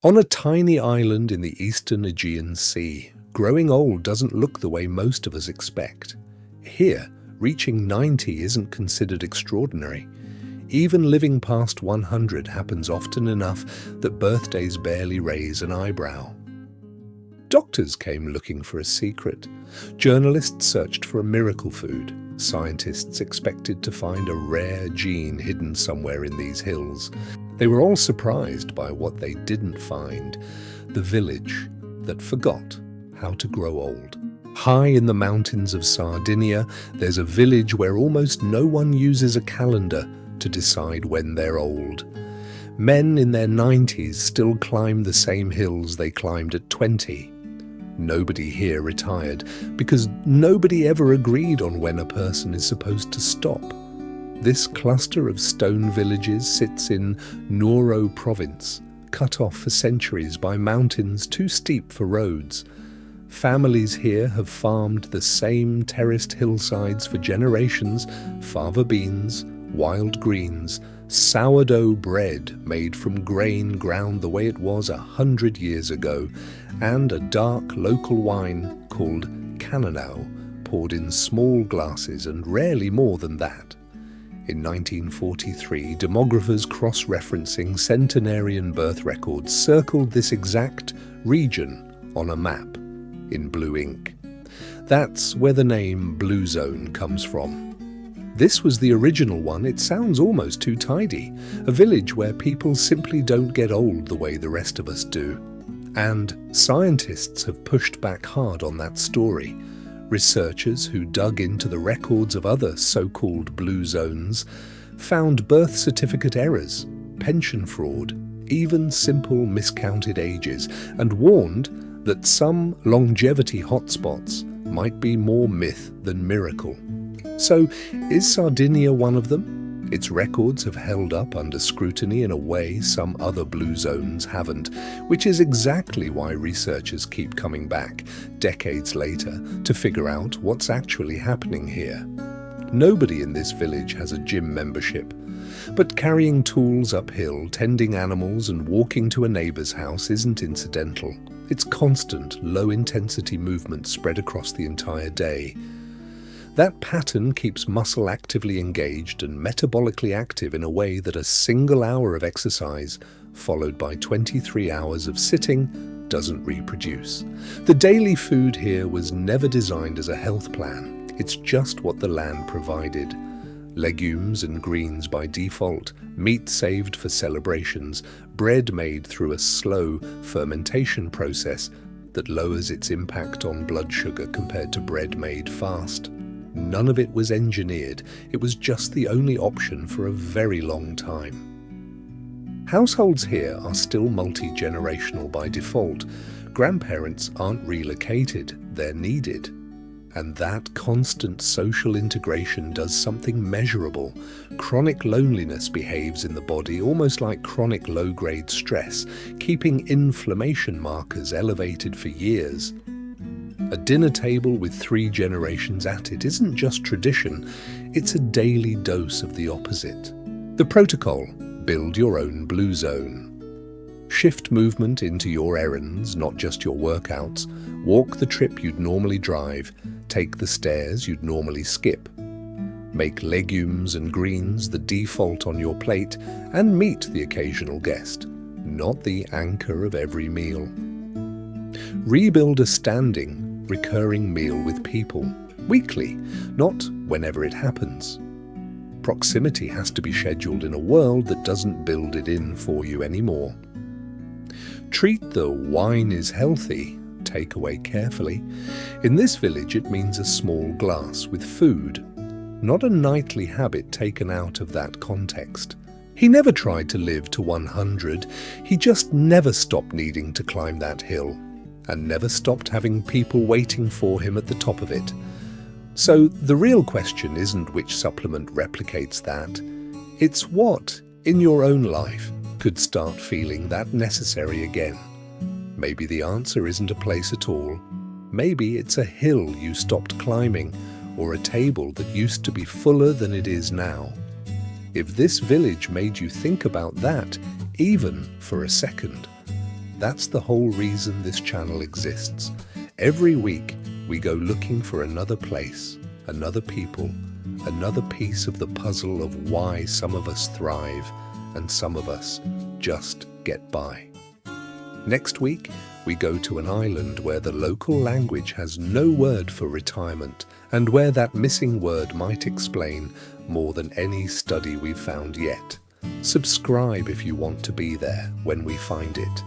On a tiny island in the eastern Aegean Sea, growing old doesn't look the way most of us expect. Here, reaching 90 isn't considered extraordinary. Even living past 100 happens often enough that birthdays barely raise an eyebrow. Doctors came looking for a secret. Journalists searched for a miracle food. Scientists expected to find a rare gene hidden somewhere in these hills. They were all surprised by what they didn't find: the village that forgot how to grow old. High in the mountains of Sardinia, there's a village where almost no one uses a calendar to decide when they're old. Men in their 90s still climb the same hills they climbed at 20. Nobody here retired because nobody ever agreed on when a person is supposed to stop. This cluster of stone villages sits in Nuoro province, cut off for centuries by mountains too steep for roads. Families here have farmed the same terraced hillsides for generations: fava beans, wild greens, sourdough bread made from grain ground the way it was 100 years ago, and a dark local wine called Cannonau, poured in small glasses and rarely more than that. In 1943, demographers cross-referencing centenarian birth records circled this exact region on a map in blue ink. That's where the name Blue Zone comes from. This was the original one. It sounds almost too tidy. A village where people simply don't get old the way the rest of us do. And scientists have pushed back hard on that story. Researchers who dug into the records of other so-called blue zones found birth certificate errors, pension fraud, even simple miscounted ages, and warned that some longevity hotspots might be more myth than miracle. So, is Sardinia one of them? Its records have held up under scrutiny in a way some other blue zones haven't, which is exactly why researchers keep coming back, decades later, to figure out what's actually happening here. Nobody in this village has a gym membership, but carrying tools uphill, tending animals and walking to a neighbour's house isn't incidental. It's constant, low-intensity movement spread across the entire day. That pattern keeps muscle actively engaged and metabolically active in a way that a single hour of exercise, followed by 23 hours of sitting, doesn't reproduce. The daily food here was never designed as a health plan. It's just what the land provided. Legumes and greens by default, meat saved for celebrations, bread made through a slow fermentation process that lowers its impact on blood sugar compared to bread made fast. None of it was engineered. It was just the only option for a very long time. Households here are still multi-generational by default. Grandparents aren't relocated, they're needed. And that constant social integration does something measurable. Chronic loneliness behaves in the body almost like chronic low-grade stress, keeping inflammation markers elevated for years. A dinner table with 3 generations at it isn't just tradition, it's a daily dose of the opposite. The protocol: build your own blue zone. Shift movement into your errands, not just your workouts. Walk the trip you'd normally drive. Take the stairs you'd normally skip. Make legumes and greens the default on your plate, and meet the occasional guest, not the anchor of every meal. Rebuild a standing, recurring meal with people, weekly, not whenever it happens. Proximity has to be scheduled in a world that doesn't build it in for you anymore. Treat the wine is healthy takeaway carefully. In this village it means a small glass with food, not a nightly habit taken out of that context. He never tried to live to 100, he just never stopped needing to climb that hill, and never stopped having people waiting for him at the top of it. So the real question isn't which supplement replicates that, it's what, in your own life, could start feeling that necessary again. Maybe the answer isn't a place at all. Maybe it's a hill you stopped climbing, or a table that used to be fuller than it is now. If this village made you think about that, even for a second, That's the whole reason this channel exists. Every week, we go looking for another place, another people, another piece of the puzzle of why some of us thrive and some of us just get by. Next week, we go to an island where the local language has no word for retirement and where that missing word might explain more than any study we've found yet. Subscribe if you want to be there when we find it.